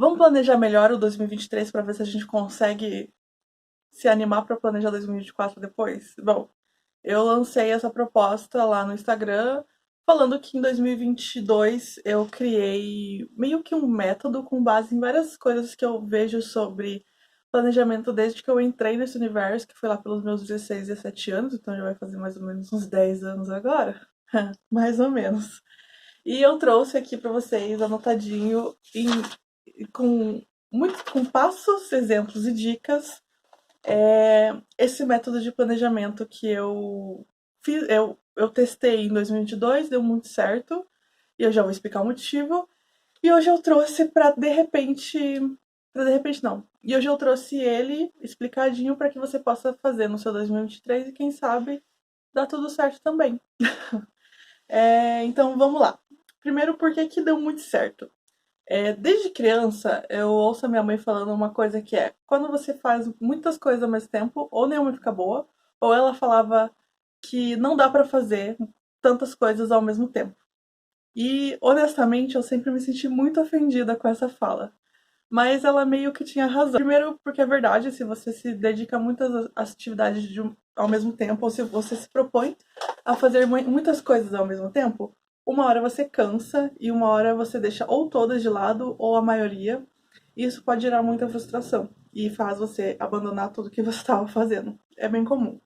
Vamos planejar melhor o 2023 para ver se a gente consegue se animar para planejar 2024 depois? Bom, eu lancei essa proposta lá no Instagram, falando que em 2022 eu criei meio que um método com base em várias coisas que eu vejo sobre planejamento desde que eu entrei nesse universo, que foi lá pelos meus 16, 17 anos, então já vai fazer mais ou menos uns 10 anos agora. Mais ou menos. E eu trouxe aqui para vocês anotadinho com com passos, exemplos e dicas esse método de planejamento que eu fiz, eu testei em 2022, deu muito certo, e eu já vou explicar o motivo. E hoje eu trouxe para de repente não. E hoje eu trouxe ele explicadinho para que você possa fazer no seu 2023 e quem sabe dá tudo certo também. Então vamos lá. Primeiro, por que que deu muito certo? Desde criança, eu ouço a minha mãe falando uma coisa que é: quando você faz muitas coisas ao mesmo tempo, ou nenhuma fica boa, ou ela falava que não dá pra fazer tantas coisas ao mesmo tempo. E, honestamente, eu sempre me senti muito ofendida com essa fala. Mas ela meio que tinha razão. Primeiro, porque é verdade, se você se dedica a muitas atividades ao mesmo tempo, ou se você se propõe a fazer muitas coisas ao mesmo tempo, uma hora você cansa e uma hora você deixa ou todas de lado ou a maioria. E isso pode gerar muita frustração e faz você abandonar tudo que você estava fazendo. É bem comum.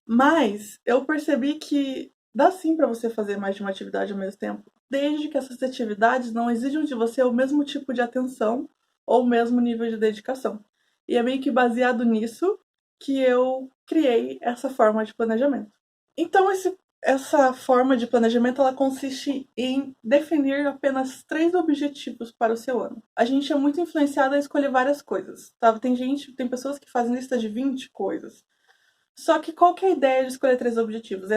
Mas eu percebi que dá sim para você fazer mais de uma atividade ao mesmo tempo, desde que essas atividades não exijam de você o mesmo tipo de atenção ou o mesmo nível de dedicação. E é meio que baseado nisso que eu criei essa forma de planejamento. Então, essa forma de planejamento ela consiste em definir apenas 3 objetivos para o seu ano. A gente é muito influenciado a escolher várias coisas, tá? Tem pessoas que fazem lista de 20 coisas. Só que qual que é a ideia de escolher 3 objetivos?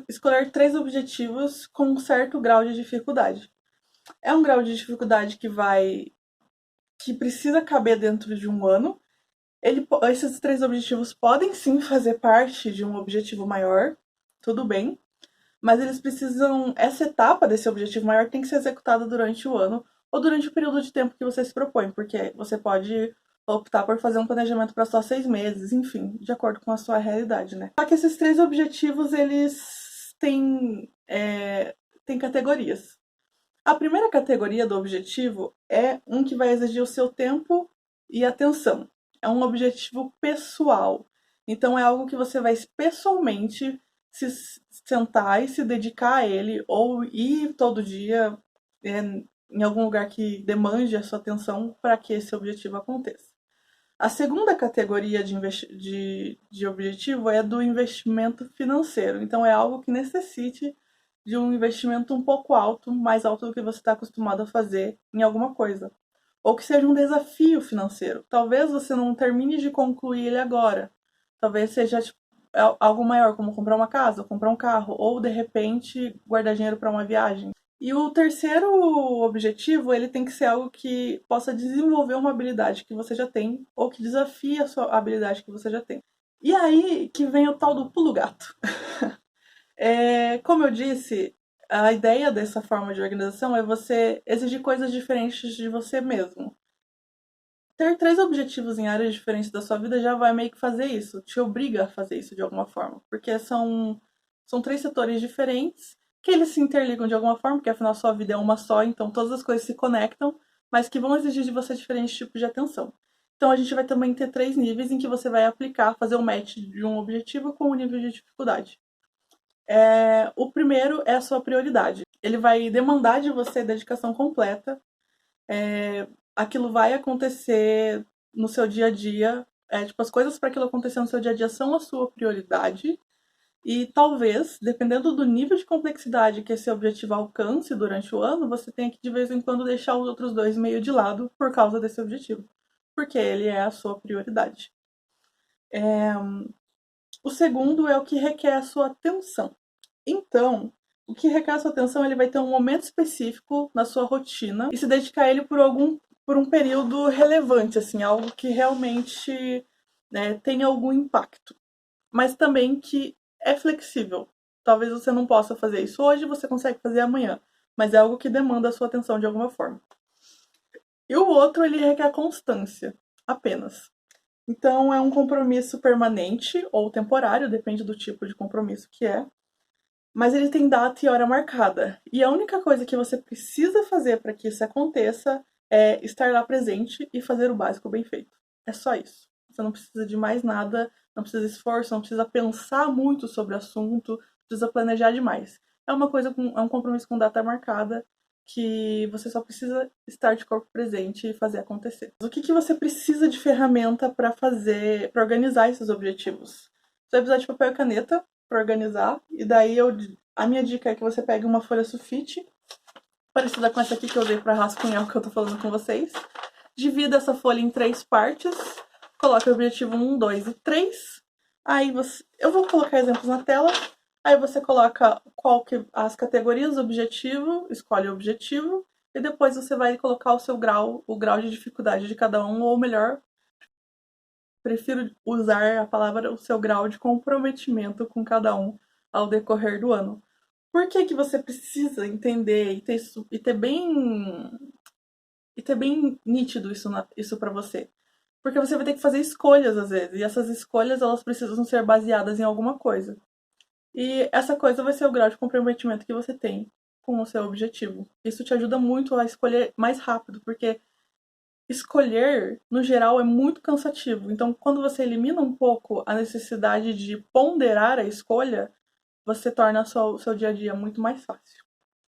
Escolher 3 objetivos com um certo grau de dificuldade. É um grau de dificuldade que precisa caber dentro de um ano. Esses 3 objetivos podem sim fazer parte de um objetivo maior, tudo bem, mas eles precisam. Essa etapa desse objetivo maior tem que ser executada durante o ano ou durante o período de tempo que você se propõe, porque você pode optar por fazer um planejamento para só 6 meses, enfim, de acordo com a sua realidade, né? Só que esses 3 objetivos, eles têm categorias. A primeira categoria do objetivo é um que vai exigir o seu tempo e atenção. É um objetivo pessoal. Então é algo que você vai pessoalmente se sentar e se dedicar a ele, ou ir todo dia é, em algum lugar que demande a sua atenção para que esse objetivo aconteça. A segunda categoria de objetivo é do investimento financeiro. Então, é algo que necessite de um investimento um pouco alto, mais alto do que você está acostumado a fazer em alguma coisa. Ou que seja um desafio financeiro. Talvez você não termine de concluir ele agora. Talvez seja tipo, algo maior, como comprar uma casa, comprar um carro, ou de repente guardar dinheiro para uma viagem. E o terceiro objetivo, ele tem que ser algo que possa desenvolver uma habilidade que você já tem ou que desafie a sua habilidade que você já tem. E aí que vem o tal do pulo gato. Como eu disse, a ideia dessa forma de organização é você exigir coisas diferentes de você mesmo. Ter 3 objetivos em áreas diferentes da sua vida já vai meio que fazer isso, te obriga a fazer isso de alguma forma, porque são 3 setores diferentes que eles se interligam de alguma forma, porque afinal sua vida é uma só, então todas as coisas se conectam, mas que vão exigir de você diferentes tipos de atenção. Então a gente vai também ter 3 níveis em que você vai aplicar, fazer um match de um objetivo com o nível de dificuldade. O primeiro é a sua prioridade. Ele vai demandar de você dedicação completa, aquilo vai acontecer no seu dia a dia. Tipo, as coisas para aquilo acontecer no seu dia a dia são a sua prioridade. E talvez, dependendo do nível de complexidade que esse objetivo alcance durante o ano, você tenha que de vez em quando deixar os outros dois meio de lado por causa desse objetivo. Porque ele é a sua prioridade. O segundo é o que requer a sua atenção. Então, o que requer a sua atenção, ele vai ter um momento específico na sua rotina e se dedicar a ele por um período relevante, assim, algo que realmente, né, tenha algum impacto, mas também que é flexível. Talvez você não possa fazer isso hoje, você consegue fazer amanhã, mas é algo que demanda a sua atenção de alguma forma. E o outro, ele requer constância, apenas. Então, é um compromisso permanente ou temporário, depende do tipo de compromisso que é. Mas ele tem data e hora marcada. E a única coisa que você precisa fazer para que isso aconteça é estar lá presente e fazer o básico bem feito. É só isso. Você não precisa de mais nada, não precisa de esforço, não precisa pensar muito sobre o assunto, não precisa planejar demais. É uma coisa é um compromisso com data marcada que você só precisa estar de corpo presente e fazer acontecer. O que você precisa de ferramenta para fazer, para organizar esses objetivos? Você vai precisar de papel e caneta para organizar, e daí a minha dica é que você pegue uma folha sulfite, parecida com essa aqui que eu usei para rascunhar o que eu tô falando com vocês. Divida essa folha em 3 partes, coloque o objetivo 1, 2 e 3. Aí eu vou colocar exemplos na tela. Aí você coloca as categorias do objetivo, escolhe o objetivo, e depois você vai colocar o grau de dificuldade de cada um, ou melhor, prefiro usar a palavra o seu grau de comprometimento com cada um ao decorrer do ano. Por que você precisa entender e ter bem nítido isso para você? Porque você vai ter que fazer escolhas às vezes, e essas escolhas elas precisam ser baseadas em alguma coisa. E essa coisa vai ser o grau de comprometimento que você tem com o seu objetivo. Isso te ajuda muito a escolher mais rápido, porque escolher, no geral, é muito cansativo. Então, quando você elimina um pouco a necessidade de ponderar a escolha, você torna o seu dia a dia muito mais fácil.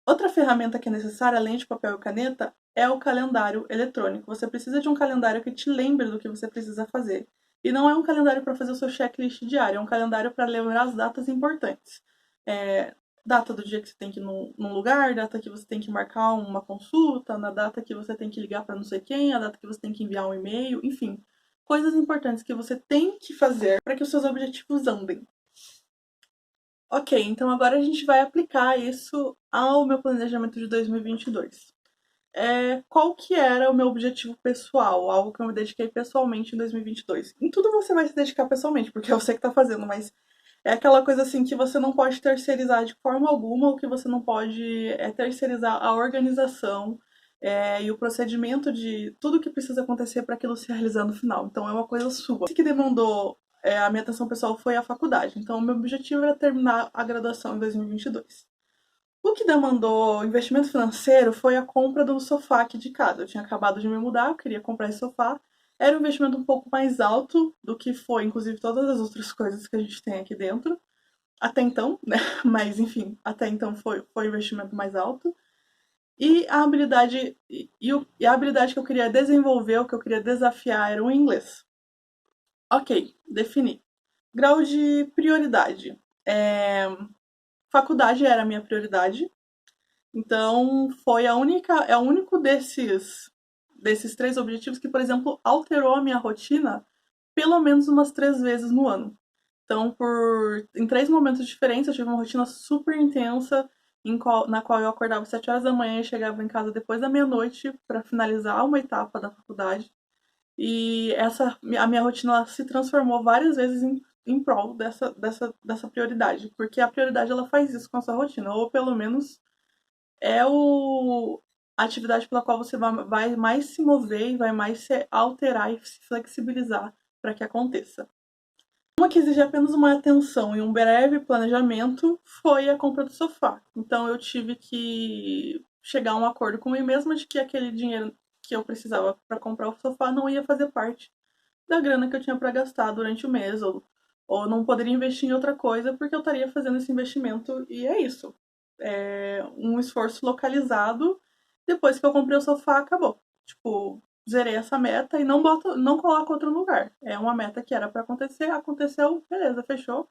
Outra ferramenta que é necessária, além de papel e caneta, é o calendário eletrônico. Você precisa de um calendário que te lembre do que você precisa fazer. E não é um calendário para fazer o seu checklist diário, é um calendário para lembrar as datas importantes. É, data do dia que você tem que ir num lugar, data que você tem que marcar uma consulta, na data que você tem que ligar para não sei quem, a data que você tem que enviar um e-mail, enfim. Coisas importantes que você tem que fazer para que os seus objetivos andem. Ok, então agora a gente vai aplicar isso ao meu planejamento de 2022. Qual que era o meu objetivo pessoal, algo que eu me dediquei pessoalmente em 2022? Em tudo você vai se dedicar pessoalmente, porque é você que está fazendo, mas é aquela coisa assim que você não pode terceirizar de forma alguma, ou que você não pode terceirizar a organização e o procedimento de tudo que precisa acontecer para aquilo se realizar no final. Então é uma coisa sua. O que demandou a minha atenção pessoal foi a faculdade. Então o meu objetivo era terminar a graduação em 2022. O que demandou investimento financeiro foi a compra do sofá aqui de casa. Eu tinha acabado de me mudar, eu queria comprar esse sofá. Era um investimento um pouco mais alto do que foi, inclusive, todas as outras coisas que a gente tem aqui dentro. Até então, né? Mas, enfim, até então foi o investimento mais alto. E a habilidade que eu queria desenvolver, o que eu queria desafiar era o inglês. Ok, defini. Grau de prioridade. Faculdade era a minha prioridade. Então, é o único desses 3 objetivos que, por exemplo, alterou a minha rotina pelo menos umas 3 vezes no ano. Então, em 3 momentos diferentes, eu tive uma rotina super intensa, na qual eu acordava às 7 horas da manhã e chegava em casa depois da meia-noite para finalizar uma etapa da faculdade. E a minha rotina se transformou várias vezes em prol dessa prioridade, porque a prioridade ela faz isso com a sua rotina, ou pelo menos é a atividade pela qual você vai mais se mover e vai mais se alterar e se flexibilizar para que aconteça. Uma que exige apenas uma atenção e um breve planejamento foi a compra do sofá. Então eu tive que chegar a um acordo comigo mesma de que aquele dinheiro que eu precisava para comprar o sofá não ia fazer parte da grana que eu tinha para gastar durante o mês, ou não poderia investir em outra coisa porque eu estaria fazendo esse investimento, e é isso. É um esforço localizado. Depois que eu comprei o sofá, acabou. Tipo, zerei essa meta e não coloco outro lugar. É uma meta que era para acontecer, aconteceu, beleza, fechou.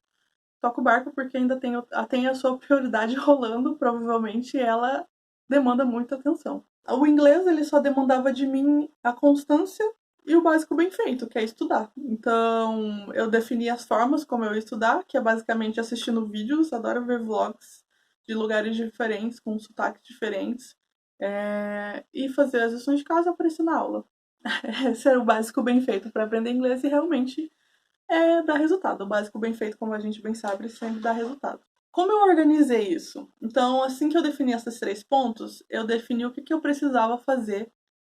Toca o barco porque ainda tem a sua prioridade rolando, provavelmente ela demanda muita atenção. O inglês ele só demandava de mim a constância e o básico bem feito, que é estudar. Então, eu defini as formas como eu ia estudar, que é basicamente assistindo vídeos, adoro ver vlogs de lugares diferentes, com sotaques diferentes, e fazer as lições de casa aparecer na aula. Esse era o básico bem feito para aprender inglês e realmente dá resultado. O básico bem feito, como a gente bem sabe, sempre dá resultado. Como eu organizei isso? Então, assim que eu defini esses 3 pontos, eu defini o que eu precisava fazer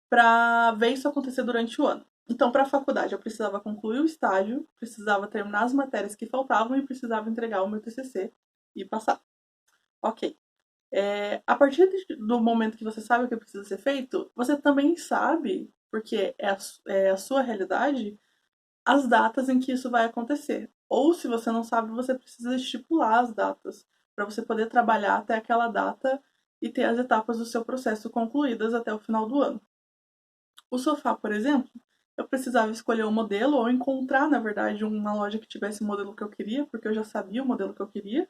para ver isso acontecer durante o ano. Então, para a faculdade, eu precisava concluir o estágio, precisava terminar as matérias que faltavam e precisava entregar o meu TCC e passar. Ok. A partir do momento que você sabe o que precisa ser feito, você também sabe, porque é a sua realidade, as datas em que isso vai acontecer. Ou se você não sabe, você precisa estipular as datas para você poder trabalhar até aquela data e ter as etapas do seu processo concluídas até o final do ano. O sofá, por exemplo, eu precisava escolher um modelo ou encontrar, na verdade, uma loja que tivesse o modelo que eu queria, porque eu já sabia o modelo que eu queria.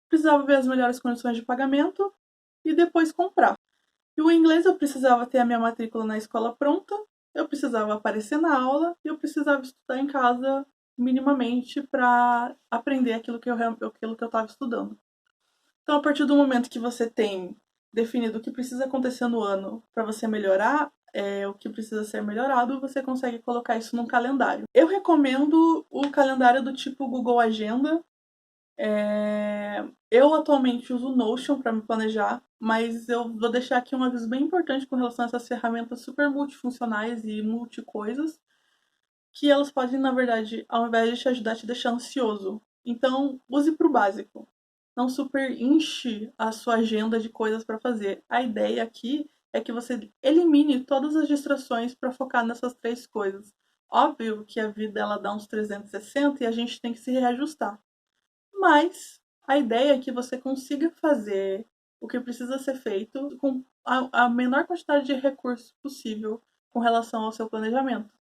Precisava ver as melhores condições de pagamento e depois comprar. E o inglês eu precisava ter a minha matrícula na escola pronta, eu precisava aparecer na aula e eu precisava estudar em casa minimamente para aprender aquilo que eu estava estudando. Então, a partir do momento que você tem definido o que precisa acontecer no ano para você melhorar o que precisa ser melhorado, você consegue colocar isso num calendário. Eu recomendo o calendário do tipo Google Agenda. Eu atualmente uso o Notion para me planejar, mas eu vou deixar aqui um aviso bem importante com relação a essas ferramentas super multifuncionais e multicoisas, que elas podem, na verdade, ao invés de te ajudar, te deixar ansioso. Então, use para o básico. Não super enche a sua agenda de coisas para fazer. A ideia aqui é que você elimine todas as distrações para focar nessas três coisas. Óbvio que a vida ela dá uns 360 e a gente tem que se reajustar. Mas a ideia é que você consiga fazer o que precisa ser feito com a menor quantidade de recursos possível com relação ao seu planejamento.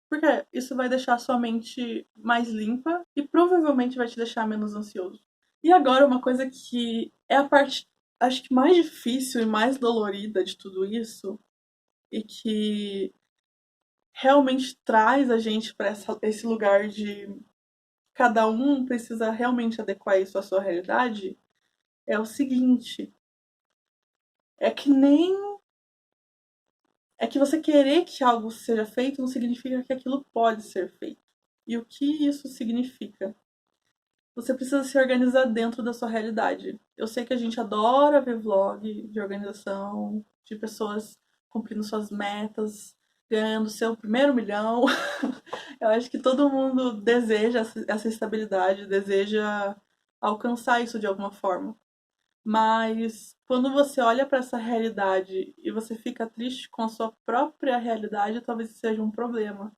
Porque isso vai deixar a sua mente mais limpa e provavelmente vai te deixar menos ansioso. E agora, uma coisa que é a parte, acho que mais difícil e mais dolorida de tudo isso, e que realmente traz a gente para esse lugar de cada um precisa realmente adequar isso à sua realidade, é o seguinte: é que nem. É que você querer que algo seja feito não significa que aquilo pode ser feito. E o que isso significa? Você precisa se organizar dentro da sua realidade. Eu sei que a gente adora ver vlog de organização, de pessoas cumprindo suas metas, ganhando seu primeiro milhão. Eu acho que todo mundo deseja essa estabilidade, deseja alcançar isso de alguma forma. Mas quando você olha para essa realidade e você fica triste com a sua própria realidade, talvez seja um problema.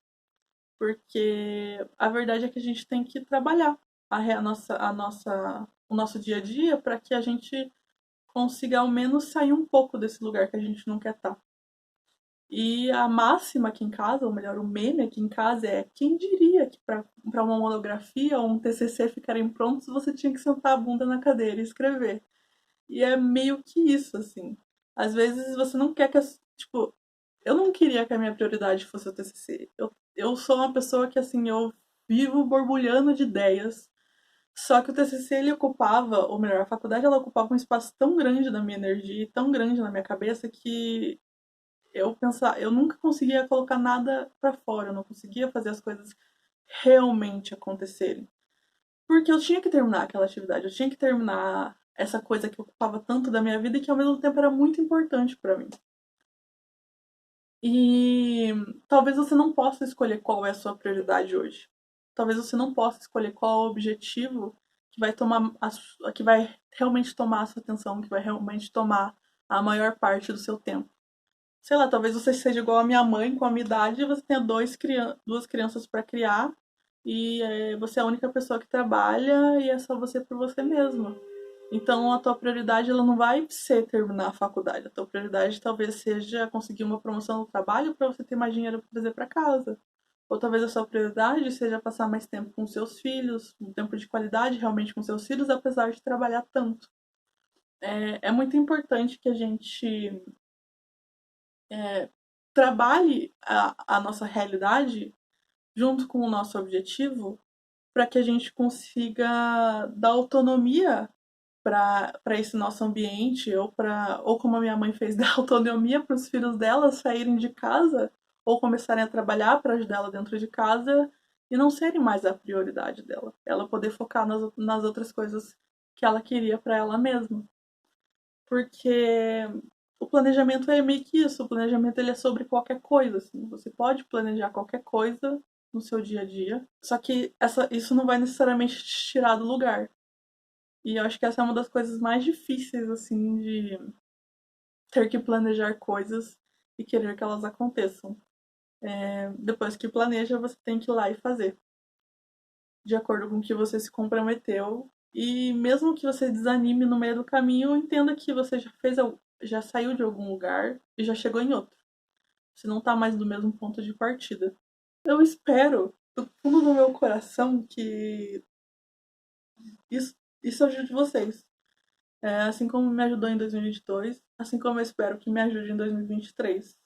Porque a verdade é que a gente tem que trabalhar o nosso dia a dia para que a gente consiga ao menos sair um pouco desse lugar que a gente não quer estar. E a máxima aqui em casa, ou melhor, o meme aqui em casa é: quem diria que para uma monografia ou um TCC ficarem prontos você tinha que sentar a bunda na cadeira e escrever. E é meio que isso, assim. Às vezes você não quer que. Tipo, eu não queria que a minha prioridade fosse o TCC. Eu sou uma pessoa que, assim, eu vivo borbulhando de ideias. Só que o TCC ele ocupava, ou melhor, a faculdade ela ocupava um espaço tão grande na minha energia, tão grande na minha cabeça que eu nunca conseguia colocar nada pra fora, eu não conseguia fazer as coisas realmente acontecerem. Porque eu tinha que terminar aquela atividade, eu tinha que terminar essa coisa que ocupava tanto da minha vida e que ao mesmo tempo era muito importante pra mim. E talvez você não possa escolher qual é a sua prioridade hoje. Talvez você não possa escolher qual é o objetivo que vai que vai realmente tomar a sua atenção, que vai realmente tomar a maior parte do seu tempo. Sei lá, talvez você seja igual a minha mãe com a minha idade e você tenha duas crianças para criar e você é a única pessoa que trabalha e é só você por você mesma. Então a tua prioridade ela não vai ser terminar a faculdade. A tua prioridade talvez seja conseguir uma promoção no trabalho para você ter mais dinheiro para trazer para casa. Ou talvez a sua prioridade seja passar mais tempo com seus filhos, um tempo de qualidade realmente com seus filhos, apesar de trabalhar tanto. É muito importante que a gente trabalhe a nossa realidade junto com o nosso objetivo para que a gente consiga dar autonomia para esse nosso ambiente ou como a minha mãe fez, dar autonomia para os filhos dela saírem de casa ou começarem a trabalhar para ajudá-la dentro de casa e não serem mais a prioridade dela. Ela poder focar nas outras coisas que ela queria para ela mesma. Porque o planejamento é meio que isso. O planejamento ele é sobre qualquer coisa, assim. Você pode planejar qualquer coisa no seu dia a dia, só que isso não vai necessariamente te tirar do lugar. E eu acho que essa é uma das coisas mais difíceis, assim, de ter que planejar coisas e querer que elas aconteçam. Depois que planeja, você tem que ir lá e fazer, de acordo com o que você se comprometeu. E mesmo que você desanime no meio do caminho, entenda que você já saiu de algum lugar e já chegou em outro. Você não tá mais no mesmo ponto de partida. Eu espero, do fundo do meu coração, que isso ajude vocês. Assim como me ajudou em 2022, assim como eu espero que me ajude em 2023.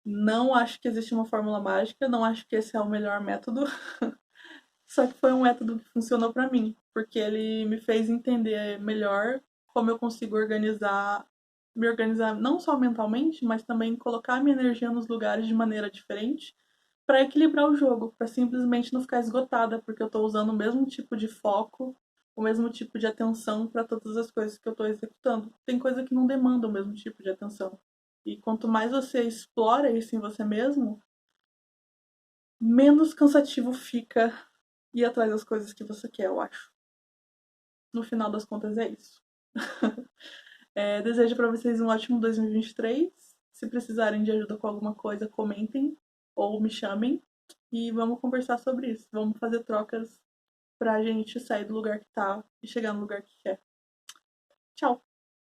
Não acho que existe uma fórmula mágica, não acho que esse é o melhor método, só que foi um método que funcionou para mim, porque ele me fez entender melhor como eu consigo me organizar não só mentalmente, mas também colocar minha energia nos lugares de maneira diferente para equilibrar o jogo, para simplesmente não ficar esgotada, porque eu estou usando o mesmo tipo de foco, o mesmo tipo de atenção para todas as coisas que eu estou executando. Tem coisa que não demanda o mesmo tipo de atenção. E quanto mais você explora isso em você mesmo, menos cansativo fica ir atrás das coisas que você quer, eu acho. No final das contas é isso. Desejo para vocês um ótimo 2023. Se precisarem de ajuda com alguma coisa, comentem ou me chamem e vamos conversar sobre isso. Vamos fazer trocas pra gente sair do lugar que tá e chegar no lugar que quer. Tchau!